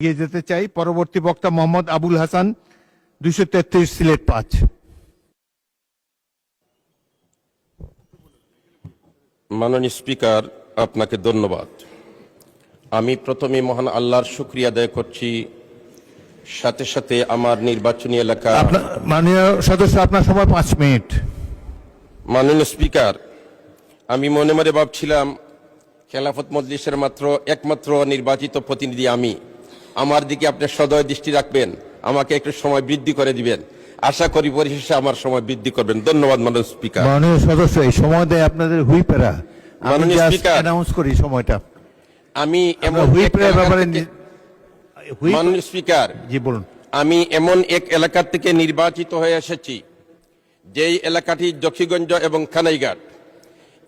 এগিয়ে যেতে চাই। পরবর্তী বক্তা মোহাম্মদ আবুল হাসান, 233 সিলেট 5। মাননীয় স্পিকার, আপনাকে ধন্যবাদ। আমি প্রথমে মহান আল্লাহর শুকরিয়া আদায় করছি, সাথে সাথে আমার নির্বাচনী এলাকা। মাননীয় সদস্য, আপনার সময় 5 মিনিট। মাননীয় স্পিকার, আমি মনে মনে ভাবছিলাম খেলাফত মজলিসের একমাত্র নির্বাচিত প্রতিনিধি আমি। আমার দিকে আপনি সদয় দৃষ্টি রাখবেন, আমাকে একটু সময় বৃদ্ধি করে দিবেন। আশা করি পরিশেষে আমার সময় বৃদ্ধি করবেন। ধন্যবাদ মাননীয় স্পিকার। মাননীয় সদস্য, এই সময় দেয় আপনাদের হুইপেরা। মাননীয় স্পিকার, অ্যানাউন্স করি সময়টা। আমি মাননীয় স্পিকার, জি বলুন। আমি এমন এক এলাকা থেকে নির্বাচিত হয়ে এসেছি যেই এলাকাটি জকিগঞ্জ এবং কানাইঘাট।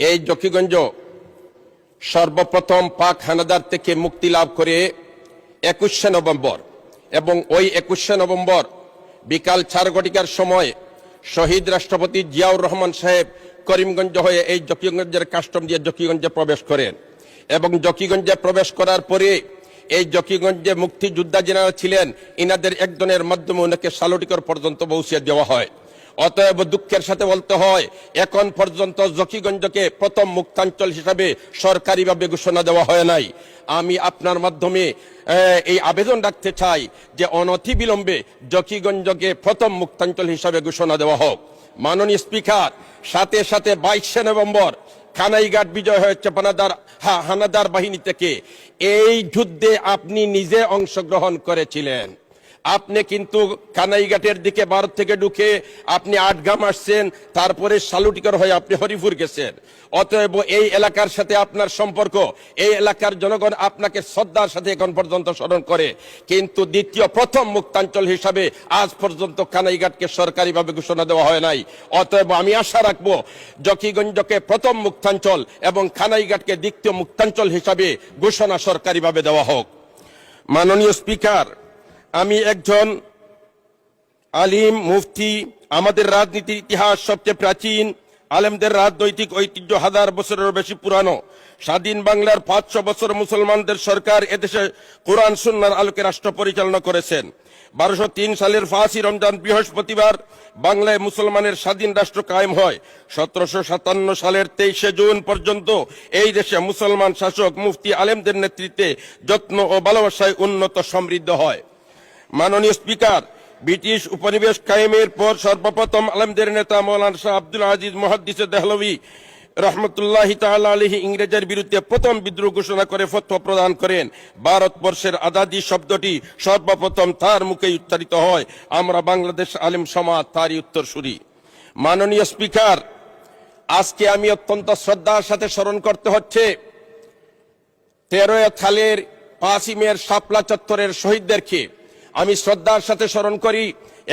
এই জকিগঞ্জ সর্বপ্রথম পাক হানাদার থেকে মুক্তি লাভ করে 21শে নভেম্বর, এবং ওই 21শে নভেম্বর বিকাল 4 ঘটিকার সময় শহীদ রাষ্ট্রপতি জিয়াউর রহমান সাহেব করিমগঞ্জ হয়ে এই জকিগঞ্জের কাস্টম দিয়ে জকিগঞ্জে প্রবেশ করেন, এবং জকিগঞ্জে প্রবেশ করার পরে এই জকিগঞ্জে মুক্তিযোদ্ধা যারা ছিলেন ইনাদের একজনের মাধ্যমে ওনাকে সালুটিকর পর্যন্ত পৌঁছে দেওয়া হয়। অতএব দুঃখের সাথে বলতে হয়, এখন পর্যন্ত জকিগঞ্জকে প্রথম মুক্তাঞ্চল হিসাবে সরকারিভাবে ঘোষণা দেওয়া হয় নাই। আমি আপনার মাধ্যমে এই আবেদন রাখতে চাই যে অনতিবিলম্বে জকিগঞ্জকে প্রথম মুক্তাঞ্চল হিসাবে ঘোষণা দেওয়া হোক। মাননীয় স্পিকার, সাথে সাথে 22শে নভেম্বর কানাইঘাট বিজয় হয়েছে হানাদার বাহিনী থেকে। এই যুদ্ধে আপনি নিজে অংশগ্রহণ করেছিলেন। আপনি কিন্তু কানাইঘাটের দিকে ভারত থেকে ঢুকে আপনি আটগাম আসছেন, তারপরে সালুটিকর হয়ে আপনি হরিপুর গেছেন। অতএব এই এলাকার সাথে আপনার সম্পর্ক, এই এলাকার জনগণ আপনাকে শ্রদ্ধার সাথে এখন পর্যন্ত স্মরণ করে, কিন্তু প্রথম মুক্তাঞ্চল হিসাবে আজ পর্যন্ত কানাইঘাটকে সরকারিভাবে ঘোষণা দেওয়া হয় নাই। অতএব আমি আশা রাখবো জকিগঞ্জকে প্রথম মুক্তাঞ্চল এবং কানাইঘাটকে দ্বিতীয় মুক্তাঞ্চল হিসাবে ঘোষণা সরকারিভাবে দেওয়া হোক। মাননীয় স্পিকার, আমি একজন আলিম মুফতি। আমাদের রাজনীতির ইতিহাস সবচেয়ে প্রাচীন, আলেমদের রাজনৈতিক ঐতিহ্য 1000 বছরেরও বেশি পুরানো। স্বাধীন বাংলার 500 বছর মুসলমানদের সরকার এদেশে কোরআন সুন্নাহর আলোকে রাষ্ট্র পরিচালনা করেছেন। 1203 সালের 5ই রমজান বৃহস্পতিবার বাংলায় মুসলমানের স্বাধীন রাষ্ট্র কায়েম হয়। 1757 সালের 23শে জুন পর্যন্ত এই দেশে মুসলমান শাসক মুফতি আলেমদের নেতৃত্বে যত্ন ও ভালোবাসায় উন্নত সমৃদ্ধ হয়। মাননীয় স্পিকার, ব্রিটিশ উপনিবেশ কায়েমের পর সর্বপ্রথম আলেমদের নেতা মৌলানা শাহ আব্দুল আজিজ মুহাদ্দিসে দেহলভী রহমতুল্লাহি তাআলা আলাইহি ইংরেজের বিরুদ্ধে প্রথম বিদ্রোহ ঘোষণা করে ফতোয়া প্রদান করেন। ভারতবর্ষের আজাদী শব্দটি সর্বপ্রথম তার মুখে উচ্চারিত হয়। আমরা বাংলাদেশ আলেম সমাজ তারই উত্তরসূরি। মাননীয় স্পিকার, আজকে আমি অত্যন্ত শ্রদ্ধার সাথে স্মরণ করতে হচ্ছে 13 সালের 5ই মের শাপলা চত্বরের শহীদদেরকে। আমি শ্রদ্ধার সাথে স্মরণ করি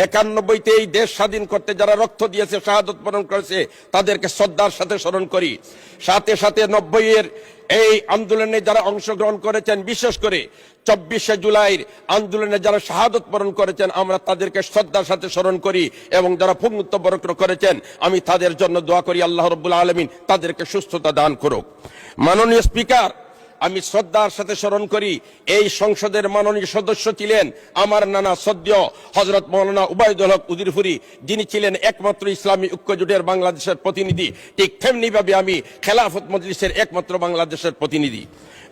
91তে এই দেশ স্বাধীন করতে যারা রক্ত দিয়েছে, শাহাদত বরণ করেছে, তাদেরকে শ্রদ্ধার সাথে স্মরণ করি। সাথে সাথে 90-এর এই আন্দোলনে যারা অংশগ্রহণ করেছেন, বিশেষ করে 24শে জুলাইয়ের আন্দোলনে যারা শাহাদত বরণ করেছেন, আমরা তাদেরকে শ্রদ্ধার সাথে স্মরণ করি, এবং যারা পুঙ্গত্ব বরণ করেছেন আমি তাদের জন্য দোয়া করি আল্লাহ রাব্বুল আলামিন তাদেরকে সুস্থতা দান করুক। মাননীয় স্পিকার, আমি শ্রদ্ধার সাথে স্মরণ করি এই সংসদের মাননীয় সদস্য ছিলেন আমার নানা সদ্য হযরত মাওলানা উবাইদুল হক উজিরপুরী, যিনি ছিলেন একমাত্র ইসলামী ঐক্যজোটের বাংলাদেশের প্রতিনিধি। ঠিক তেমনিভাবে আমি খেলাফত মজলিসের একমাত্র বাংলাদেশের প্রতিনিধি।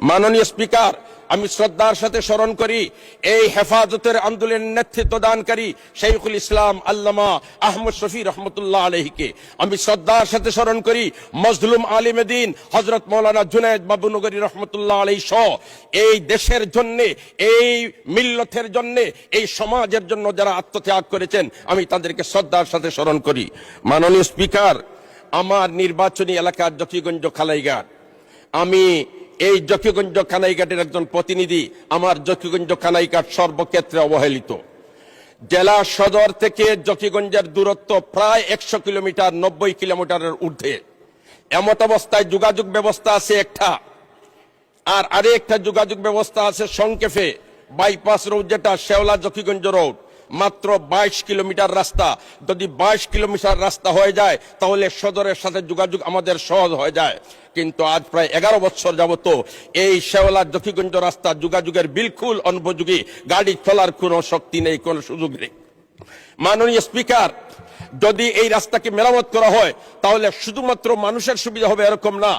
মাননীয় স্পিকার, আমি শ্রদ্ধার সাথে স্মরণ করি এই হেফাজতের আন্দোলনের নেতৃত্ব দানকারী শাইখুল ইসলাম আল্লামা আহমদ শফি রহমতুল্লাহ আলাইহিকে। আমি শ্রদ্ধার সাথে স্মরণ করি মজলুম আলিমে দ্বীন হযরত মাওলানা জুনায়েদ বাবুনগরী রহমতুল্লাহ আলাইহি সহ এই দেশের জন্য, এই মিল্লতের জন্য, এই সমাজের জন্য যারা আত্মত্যাগ করেছেন, আমি তাদেরকে শ্রদ্ধার সাথে স্মরণ করি। মাননীয় স্পিকার, আমার নির্বাচনী এলাকার জকিগঞ্জ কানাইঘাট। আমি এই জকিগঞ্জ কানাইঘাটের একজন প্রতিনিধি। আমার জকিগঞ্জ কানাইঘাট সর্বক্ষেত্রে অবহেলিত। জেলা সদর থেকে জকিগঞ্জের দূরত্ব প্রায় 100 কিলোমিটার, 90 কিলোমিটারের ঊর্ধ্বে। এমত অবস্থায় যোগাযোগ ব্যবস্থা আছে একটা, আর আরেকটা যোগাযোগ ব্যবস্থা আছে সংক্ষেপে বাইপাস রোড, যেটা শেওলা জকিগঞ্জ রোড। মাত্র 22 কিলোমিটার রাস্তা। যদি 22 কিলোমিটার রাস্তা হয়ে যায় তাহলে সদরের সাথে যোগাযোগ আমাদের সহজ হয়ে যায়। কিন্তু আজ প্রায় 11 বছর যাবত এই শেওলা জকিগঞ্জ রাস্তা যোগাযোগের বিলকুল অনুপযোগী, গাড়ি চলার কোনো শক্তি নেই, কোনো সুযোগ নেই। মাননীয় স্পিকার, যদি এই রাস্তাকে মেরামত করা হয় তাহলে শুধুমাত্র মানুষের সুবিধা হবে এরকম না,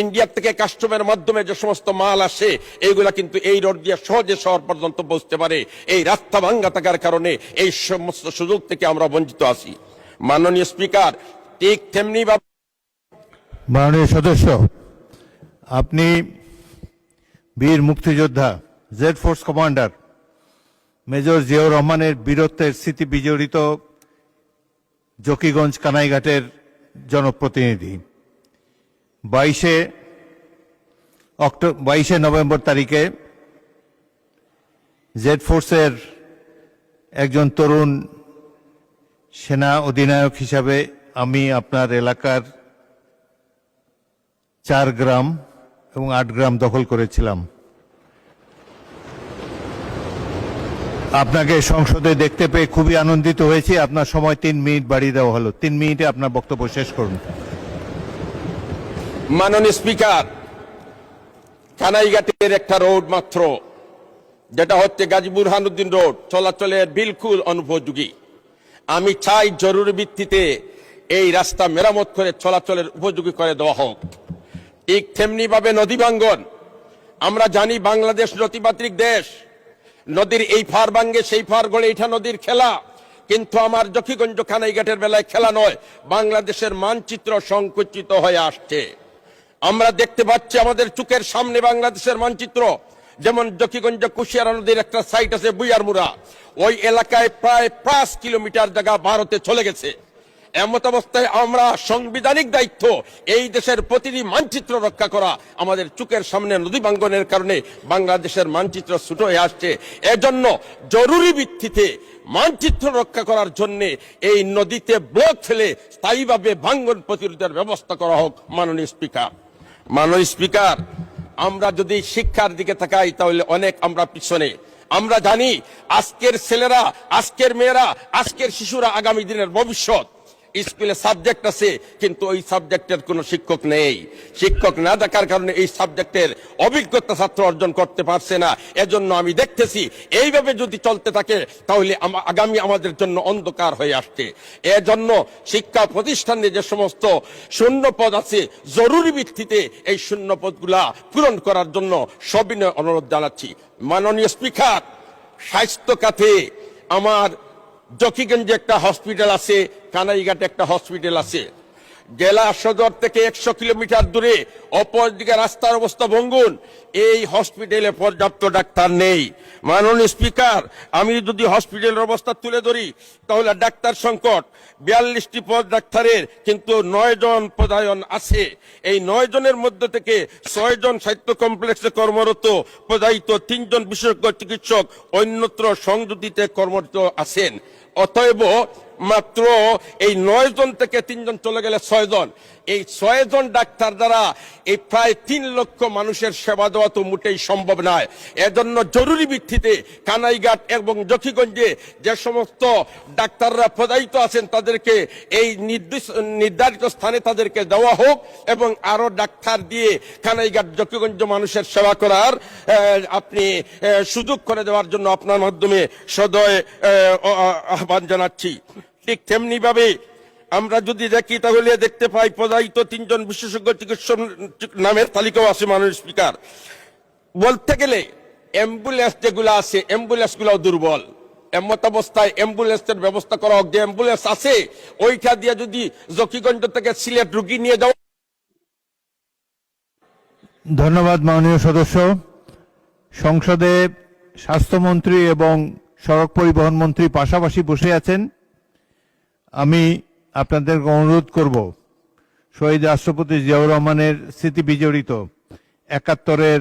ইন্ডিয়া থেকে কাস্টমের মাধ্যমে যে সমস্ত মাল আসে এইগুলা কিন্তু এই রোড দিয়ে সহজে শহর পর্যন্ত পৌঁছতে পারে। এই রাস্তা ভাঙ্গা থাকার কারণে এই সমস্ত সুযোগ থেকে আমরা বঞ্চিত আছি। মাননীয় স্পিকার, ঠিক তেমনি ভাবে মাননীয় সদস্য, আপনি বীর মুক্তিযোদ্ধা Z force commander major Ziaur রহমানের বীরত্বের স্মৃতি বিজড়িত জকিগঞ্জ কানাইঘাটের জনপ্রতিনিধি। 22 নভেম্বর তারিখে জেড ফোর্সের একজন তরুণ সেনা অধিনায়ক হিসাবে আমি আপনার এলাকার 4 গ্রাম এবং 8 গ্রাম দখল করেছিলাম। আপনাকে সংসদে দেখতে পেয়ে খুবই আনন্দিত হয়েছি। আপনার সময় 3 মিনিট বাড়িয়ে দেওয়া হলো। 3 মিনিটে আপনার বক্তব্য শেষ করুন। মাননীয় স্পিকার, কানাইঘাটের একটা রোড মাত্র, যেটা হচ্ছে গাজী বুরহানুদ্দিন রোড, চলাচলের বিলকুল অনুপযোগী। আমি চাই জরুরি ভিত্তিতে এই রাস্তা মেরামত করে চলাচলের উপযোগী করে দেওয়া হোক। ঠিক তেমনি ভাবে নদী ভাঙ্গন, আমরা জানি বাংলাদেশ নদীমাতৃক দেশ, নদীর এই ফার ভাঙ্গে সেই ফার গড়ে, এটা নদীর খেলা। কিন্তু আমার জকিগঞ্জ কানাইঘাটের বেলায় খেলা নয়, বাংলাদেশের মানচিত্র সংকুচিত হয়ে আসছে। আমরা দেখতে পাচ্ছি আমাদের চোখের সামনে বাংলাদেশের মানচিত্র, যেমন জকিগঞ্জ কুশিয়ারা নদীর একটা সাইট আছে বুইয়ারমুড়া, ওই এলাকায় প্রায় 5 কিলোমিটার জায়গা ভারতে চলে গেছে। এমত অবস্থায় আমরা সাংবিধানিক দায়িত্ব এই দেশের প্রতিটি মানচিত্র রক্ষা করা। আমাদের চোখের সামনে নদী ভাঙ্গনের কারণে বাংলাদেশের মানচিত্র ছোট হয়ে আসছে। এজন্য জরুরি ভিত্তিতে মানচিত্র রক্ষা করার জন্য এই নদীতে ব্লক ফেলে স্থায়ীভাবে ভাঙ্গন প্রতিরোধের ব্যবস্থা করা হোক। মাননীয় স্পিকার, আমরা যদি শিক্ষার দিকে তাকাই তাহলে অনেক আমরা পিছনে। আমরা জানি আজকের ছেলেরা, আজকের মেয়েরা, আজকের শিশুরা আগামী দিনের ভবিষ্যৎ। স্কুলে সাবজেক্ট আছে কিন্তু ওই সাবজেক্টের কোনো শিক্ষক নেই। শিক্ষক না থাকার কারণে এই সাবজেক্টের অভিজ্ঞতা ছাত্র অর্জন করতে পারছে না। এজন্য আমি দেখতেছি এইভাবে যদি চলতে থাকে তাহলে আগামী আমাদের জন্য অন্ধকার হয়ে আসছে। এজন্য শিক্ষা প্রতিষ্ঠানে যে সমস্ত শূন্য পদ আছে, জরুরি ভিত্তিতে এই শূন্য পদগুলা পূরণ করার জন্য সবিনয় অনুরোধ জানাচ্ছি। মাননীয় স্পিকার, স্বাস্থ্য খাতে আমার জকিগঞ্জে একটা হসপিটাল আছে, কানাইঘাটে একটা হসপিটাল আছে। জেলা সদর থেকে 100 কিলোমিটার দূরে, অপরদিকে রাস্তার অবস্থা ভঙ্গুর। এই হসপিটালে পর্যাপ্ত ডাক্তার নেই। মাননীয় স্পিকার, আমি যদি হসপিটালের অবস্থা তুলে ধরি তাহলে ডাক্তার সংকট। 42টি পদ ডাক্তারের, কিন্তু 9 জন পদায়ন আছে। এই 9 জনের মধ্যে থেকে 6 জন সাহিত্য কমপ্লেক্সে কর্মরত পদায়িত, 3 জন বিশেষজ্ঞ চিকিৎসক অন্যত্র সংযুতিতে কর্মরত আছেন। অতএব মাত্র এই 9 জন থেকে 3 জন চলে গেলে 6 জন। এই 6 জন ডাক্তার দ্বারা এই প্রায় 3 লক্ষ মানুষের সেবা দেওয়া তো মোটেই সম্ভব নয়। এজন্য জরুরি ভিত্তিতে কানাইঘাট এবং জকিগঞ্জে যে সমস্ত ডাক্তাররা পদায়িত আছেন তাদেরকে এই নির্ধারিত স্থানে তাদেরকে দেওয়া হোক এবং আরো ডাক্তার দিয়ে কানাইঘাট জকিগঞ্জ মানুষের সেবা করার আপনি সুযোগ করে দেওয়ার জন্য আপনার মাধ্যমে সদয় আহ্বান জানাচ্ছি। ঠিক তেমনি ভাবে আমরা যদি দেখি তাহলে দেখতে পাই পদায়িত 3 জন বিশেষজ্ঞ চিকিৎসক নামের তালিকাও আছে। মাননীয় স্পিকার, বলতে গেলে অ্যাম্বুলেন্স যেগুলো আছে, অ্যাম্বুলেন্স গুলো দুর্বল। এমত অবস্থায় অ্যাম্বুলেন্সের ব্যবস্থা করা হোক। যে অ্যাম্বুলেন্স আছে ওইটা দিয়ে যদি জকিগঞ্জ থেকে সিলেট রুগী নিয়ে যাওয়া। ধন্যবাদ মাননীয় সদস্য। সংসদে স্বাস্থ্যমন্ত্রী এবং সড়ক পরিবহন মন্ত্রী পাশাপাশি বসে আছেন। আমি আপনাদেরকে অনুরোধ করব, শহীদ রাষ্ট্রপতি জিয়াউর রহমানের স্মৃতি বিজড়িত 71-এর